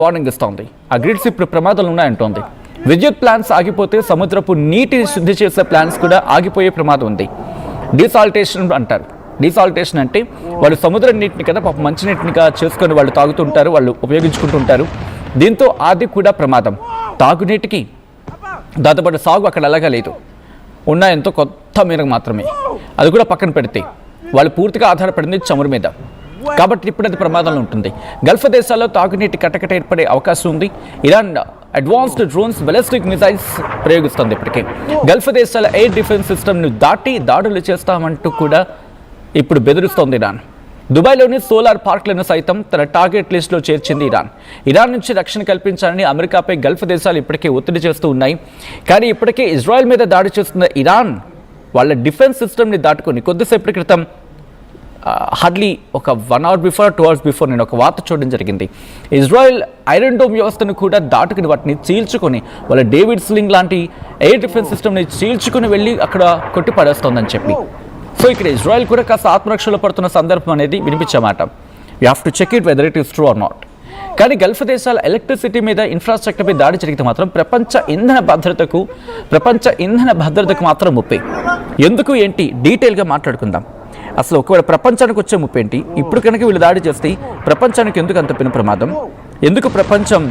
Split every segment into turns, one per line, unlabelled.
Warning ఇస్తోంది. ఆ grids ఇప్పుడు ప్రమాదాలు ఉన్నాయంటోంది. విద్యుత్ ప్లాంట్స్ ఆగిపోతే సముద్రపు నీటి శుద్ధి చేసే ప్లాంట్స్ కూడా ఆగిపోయే ప్రమాదం ఉంది. డీసాల్టేషన్ అంటారు. డీసాల్టేషన్ అంటే వాళ్ళు సముద్ర నీటిని కదా పాప మంచినీటినిగా చేసుకొని వాళ్ళు తాగుతుంటారు, వాళ్ళు ఉపయోగించుకుంటుంటారు. దీంతో అది కూడా ప్రమాదం. తాగునీటికి దాంతోపాటు సాగు అక్కడ అలాగా లేదు, ఉన్నాయంతో కొత్త మేరకు మాత్రమే. అది కూడా పక్కన పెడితే వాళ్ళు పూర్తిగా ఆధారపడింది చమురు మీద, కాబట్టి ఇప్పుడు అది ప్రమాదంలో ఉంటుంది. గల్ఫ్ దేశాల్లో తాగునీటి కటకట ఏర్పడే అవకాశం ఉంది. Iran advanced drones, ballistic missiles ప్రయోగిస్తుంది. ఇప్పటికే గల్ఫ్ దేశాల ఎయిర్ డిఫెన్స్ సిస్టమ్ను దాటి దాడులు చేస్తామంటూ కూడా ఇప్పుడు బెదిరిస్తోంది ఇరాన్. దుబాయ్లోని సోలార్ పార్క్లను సైతం తన టార్గెట్ లిస్టులో చేర్చింది ఇరాన్. ఇరాన్ నుంచి రక్షణ కల్పించాలని అమెరికాపై గల్ఫ్ దేశాలు ఇప్పటికే ఒత్తిడి చేస్తూ ఉన్నాయి. కానీ ఇప్పటికే ఇజ్రాయెల్ మీద దాడి చేస్తున్న ఇరాన్ వాళ్ళ డిఫెన్స్ సిస్టమ్ని దాటుకొని కొద్దిసేపటి క్రితం హార్డ్లీ ఒక 1 hour బిఫోర్ 2 hours బిఫోర్ నేను ఒక వార్త చూడడం జరిగింది. ఇజ్రాయెల్ ఐరన్ డోమ్ వ్యవస్థను కూడా దాటుకుని వాటిని చీల్చుకొని వాళ్ళ డేవిడ్ స్లింగ్ లాంటి ఎయిర్ డిఫెన్స్ సిస్టమ్ని చీల్చుకుని వెళ్ళి అక్కడ కొట్టి పడేస్తోందని చెప్పి. సో ఇక్కడ ఇజ్రాయెల్ కూడా కాస్త ఆత్మరక్షలో పడుతున్న సందర్భం అనేది వినిపించమాట. You have to check it whether it is true or not. కానీ గల్ఫ్ దేశాల ఎలక్ట్రిసిటీ మీద, ఇన్ఫ్రాస్ట్రక్చర్పై దాడి జరిగితే మాత్రం ప్రపంచ ఇంధన భద్రతకు మాత్రం ముప్పే. ఎందుకు ఏంటి డీటెయిల్గా మాట్లాడుకుందాం. అసలు ఒకవేళ ప్రపంచానికి వచ్చే ముప్పు ఏంటి, ఇప్పుడు కనుక వీళ్ళు దాడి చేస్తే ప్రపంచానికి ఎందుకు అంత పెను ప్రమాదం, ఎందుకు ప్రపంచం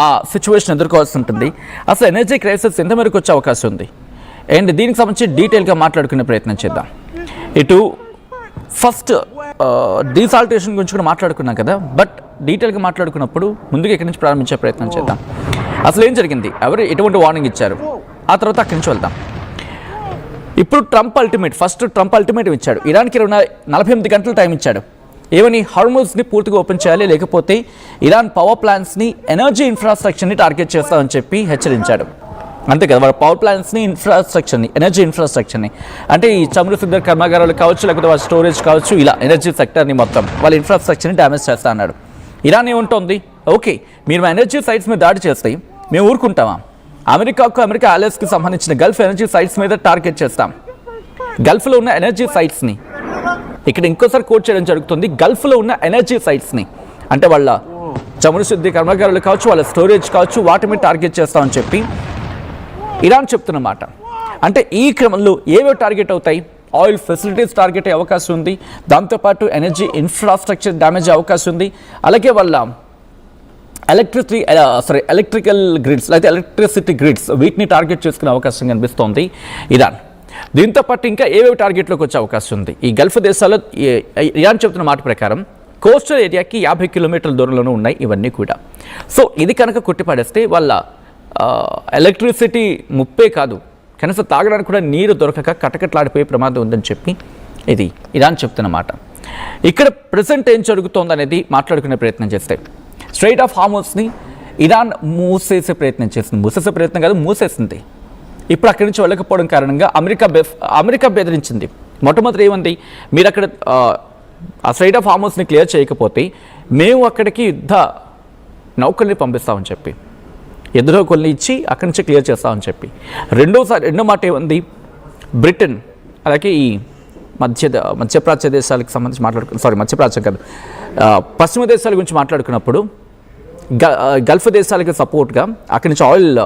ఆ సిచ్యువేషన్ ఎదుర్కోవాల్సి ఉంటుంది, అసలు ఎనర్జీ క్రైసిస్ ఎంత మేరకు వచ్చే అవకాశం ఉంది, అండ్ దీనికి సంబంధించి డీటెయిల్గా మాట్లాడుకునే ప్రయత్నం చేద్దాం. ఇటు ఫస్ట్ డీసాల్టేషన్ గురించి కూడా మాట్లాడుకున్నాం కదా, బట్ డీటెయిల్గా మాట్లాడుకున్నప్పుడు ముందుగా ఇక్కడి నుంచి ప్రారంభించే ప్రయత్నం చేద్దాం. అసలు ఏం జరిగింది, ఎవరు ఎటువంటి వార్నింగ్ ఇచ్చారు, ఆ తర్వాత అక్కడి నుంచి వెళ్దాం. ఇప్పుడు ట్రంప్ అల్టిమేటం ఇచ్చాడు. ఇరాన్కి 48 గంటల టైం ఇచ్చాడు. ఏమని, హార్మోజ్ని పూర్తిగా ఓపెన్ చేయాలి, లేకపోతే ఇరాన్ పవర్ ప్లాంట్స్ని, ఎనర్జీ ఇన్ఫ్రాస్ట్రక్చర్ని టార్గెట్ చేస్తామని చెప్పి హెచ్చరించాడు. అంతే కదా, వాళ్ళ పవర్ ప్లాంట్స్ని, ఇన్ఫ్రాస్ట్రక్చర్ని, ఎనర్జీ ఇన్ఫ్రాస్ట్రక్చర్ని అంటే ఈ చమురు శుద్ధ కర్మాగారాలు కావచ్చు, లేకపోతే వాళ్ళ స్టోరేజ్ కావచ్చు, ఇలా ఎనర్జీ సెక్టర్ని మొత్తం వాళ్ళ ఇన్ఫ్రాస్ట్రక్చర్ని డ్యామేజ్ చేస్తా అన్నాడు. ఇరాన్ ఏముంటుంది, ఓకే మీరు మా ఎనర్జీ సైట్స్ మీద దాడి చేస్తే మేము ఊరుకుంటామా, అమెరికా ఆలియస్కి సంబంధించిన గల్ఫ్ ఎనర్జీ సైట్స్ మీద టార్గెట్ చేస్తాం. గల్ఫ్లో ఉన్న ఎనర్జీ సైట్స్ని ఇక్కడ ఇంకోసారి కోట్ చేయడం జరుగుతుంది. గల్ఫ్లో ఉన్న ఎనర్జీ సైట్స్ని అంటే వాళ్ళ చమురు శుద్ధి కర్మాగారాలు కావచ్చు, వాళ్ళ స్టోరేజ్ కావచ్చు, వాటి మీద టార్గెట్ చేస్తామని చెప్పి ఇరాన్ చెప్తున్నమాట. అంటే ఈ క్రమంలో ఏవో టార్గెట్ అవుతాయి, ఆయిల్ ఫెసిలిటీస్ టార్గెట్ అయ్యే అవకాశం ఉంది, దాంతోపాటు ఎనర్జీ ఇన్ఫ్రాస్ట్రక్చర్ డ్యామేజ్ అయ్యే అవకాశం ఉంది, అలాగే వాళ్ళ ఎలక్ట్రికల్ గ్రిడ్స్ అయితే ఎలక్ట్రిసిటీ గ్రిడ్స్ వీటిని టార్గెట్ చేసుకునే అవకాశం కనిపిస్తోంది ఇరాన్. దీంతోపాటు ఇంకా ఏవేవి టార్గెట్లోకి వచ్చే అవకాశం ఉంది. ఈ గల్ఫ్ దేశాల్లో ఇరాన్ చెబుతున్న మాట ప్రకారం కోస్టల్ ఏరియాకి 50 కిలోమీటర్ల దూరంలోనూ ఉన్నాయి ఇవన్నీ కూడా. సో ఇది కనుక కొట్టిపడేస్తే వాళ్ళ ఎలక్ట్రిసిటీ ముప్పే కాదు, కనీసం తాగడానికి కూడా నీరు దొరకక కటకట్లాడిపోయే ప్రమాదం ఉందని చెప్పి ఇది ఇరాన్ చెప్తున్న మాట. ఇక్కడ ప్రజెంట్ ఏం జరుగుతోందనేది మాట్లాడుకునే ప్రయత్నం చేస్తే, స్ట్రైట్ ఆఫ్ హార్మోజ్ని ఇరాన్ మూసేసే ప్రయత్నం కాదు, మూసేసింది. ఇప్పుడు అక్కడి నుంచి వెళ్ళకపోవడం కారణంగా అమెరికా బెదిరించింది. మొట్టమొదటి ఏమంది, మీరు అక్కడ ఆ స్ట్రైట్ ఆఫ్ హార్మోజ్ని క్లియర్ చేయకపోతే మేము అక్కడికి యుద్ధ నౌకల్ని పంపిస్తామని చెప్పి, యుద్ధ నౌకల్ని ఇచ్చి అక్కడి నుంచి క్లియర్ చేస్తామని చెప్పి. రెండో మాట ఏమంది, బ్రిటన్ అలాగే ఈ మధ్యప్రాచ్య దేశాలకు సంబంధించి మధ్యప్రాచ్యం కాదు, పశ్చిమ దేశాల గురించి మాట్లాడుకున్నప్పుడు గల్ఫ్ దేశాలకు సపోర్ట్గా అక్కడి నుంచి ఆయిల్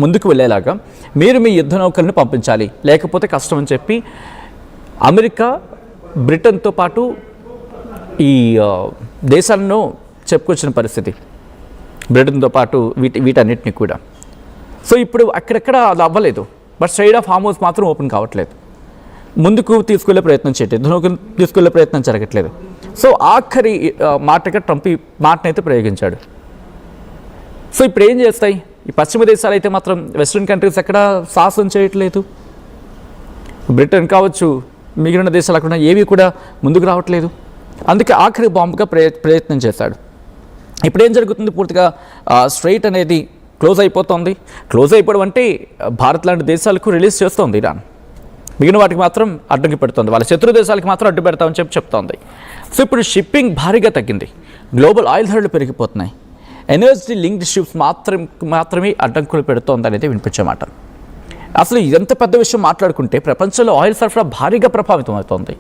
ముందుకు వెళ్ళేలాగా మీరు మీ యుద్ధ నౌకలను పంపించాలి, లేకపోతే కష్టం అని చెప్పి అమెరికా బ్రిటన్తో పాటు ఈ దేశాలను చెప్పుకొచ్చిన పరిస్థితి, బ్రిటన్తో పాటు వీటన్నిటిని కూడా. సో ఇప్పుడు అక్కడెక్కడ అది అవ్వలేదు, బట్ స్ట్రైట్ ఆఫ్ హార్మోజ్ మాత్రం ఓపెన్ కావట్లేదు, ముందుకు తీసుకెళ్లే ప్రయత్నం చేయట్లేదు, యుద్ధ నౌకను తీసుకెళ్లే ప్రయత్నం జరగట్లేదు. సో ఆఖరి మాటగా ట్రంప్ ఈ మాటనైతే ప్రయోగించాడు. సో ఇప్పుడు ఏం చేస్తాయి ఈ పశ్చిమ దేశాలు అయితే మాత్రం, వెస్ట్రన్ కంట్రీస్ ఎక్కడ సాహసం చేయట్లేదు, బ్రిటన్ కావచ్చు మిగిలిన దేశాలు అక్కడ ఏవి కూడా ముందుకు రావట్లేదు. అందుకే ఆఖరి బాంబుగా ప్రయత్నం చేశాడు. ఇప్పుడు ఏం జరుగుతుంది, పూర్తిగా స్ట్రైట్ అనేది క్లోజ్ అయిపోతుంది. క్లోజ్ అయిపోవడం అంటే భారత్ లాంటి దేశాలకు రిలీజ్ చేస్తోంది ఇరాన్, మిగిలిన వాటికి మాత్రం అడ్డంకి పెడుతుంది, వాళ్ళ శత్రు దేశాలకు మాత్రం అడ్డు పెడతామని చెప్తోంది. సో ఇప్పుడు షిప్పింగ్ భారీగా తగ్గింది, గ్లోబల్ ఆయిల్ ధరలు పెరిగిపోతున్నాయి, ఎనర్జీ లింక్డ్ షిప్స్ మాత్రమే అడ్డంకులు పెడుతోంది అనేది వినిపించమాట. అసలు ఎంత పెద్ద విషయం మాట్లాడుకుంటే ప్రపంచంలో ఆయిల్ సరఫరా భారీగా ప్రభావితం అవుతోంది.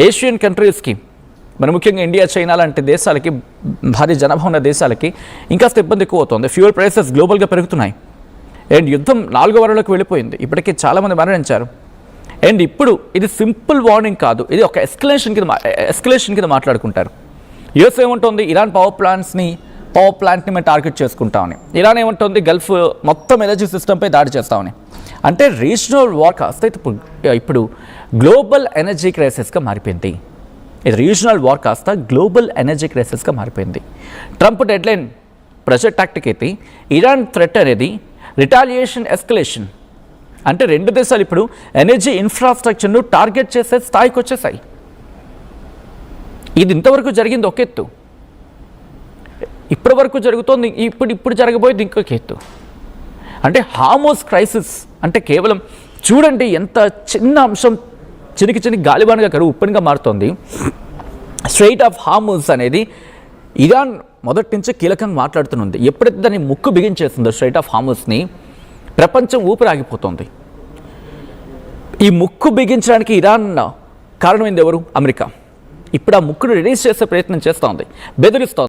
ఏషియన్ కంట్రీస్కి మరి ముఖ్యంగా ఇండియా, చైనా లాంటి దేశాలకి, భారీ జనాభా ఉన్న దేశాలకి ఇంకాస్త ఇబ్బంది ఎక్కువ అవుతుంది. ఫ్యూయల్ ప్రైసెస్ గ్లోబల్గా పెరుగుతున్నాయి. అండ్ యుద్ధం 4వ వారంలోకి వెళ్ళిపోయింది. ఇప్పటికీ చాలామంది మరణించారు. అండ్ ఇప్పుడు ఇది సింపుల్ వార్నింగ్ కాదు, ఇది ఒక ఎస్కలేషన్ కింద మాట్లాడుకుంటారు. యూఎస్ ఏముంటుంది, ఇరాన్ పవర్ ప్లాంట్ని మేము టార్గెట్ చేసుకుంటామని. ఇరాన్ ఏముంటుంది, గల్ఫ్ మొత్తం ఎనర్జీ సిస్టంపై దాడి చేస్తామని. అంటే రీజనల్ వార్ కాస్త ఇప్పుడు గ్లోబల్ ఎనర్జీ క్రైసిస్గా మారిపోయింది. ఇది రీజనల్ వార్ కాస్త గ్లోబల్ ఎనర్జీ క్రైసిస్గా మారిపోయింది. ట్రంప్ డెడ్లైన్ ప్రెషర్ టాక్టిక్ అయితే ఇరాన్ థ్రెట్ అనేది రిటాలియేషన్, ఎస్కలేషన్. అంటే 2 దేశాలు ఇప్పుడు ఎనర్జీ ఇన్ఫ్రాస్ట్రక్చర్ను టార్గెట్ చేసే స్థాయికి వచ్చేసాయి. ఇది ఇంతవరకు జరిగింది ఒక ఎత్తు, ఇప్పటి వరకు జరుగుతోంది, ఇప్పుడు జరగబోయేది ఇంకొక ఎత్తు. అంటే హార్మోస్ క్రైసిస్ అంటే కేవలం చూడండి ఎంత చిన్న అంశం చినికి గాలిబానుగా కరువు ఉప్పనిగా మారుతోంది. స్ట్రెయిట్ ఆఫ్ హార్మోస్ అనేది ఇరాన్ మొదటి నుంచి కీలకంగా మాట్లాడుతుంది. ఎప్పుడైతే దాన్ని ముక్కు బిగించేస్తుందో స్ట్రెయిట్ ఆఫ్ హార్మోస్ని, ప్రపంచం ఊపిరాగిపోతుంది. ఈ ముక్కు బిగించడానికి ఇరాన్ కారణమైంది ఎవరు? అమెరికా. ఇప్పుడు ఆ ముక్కును రిలీజ్ చేసే ప్రయత్నం చేస్తోంది, బెదిరిస్తోంది.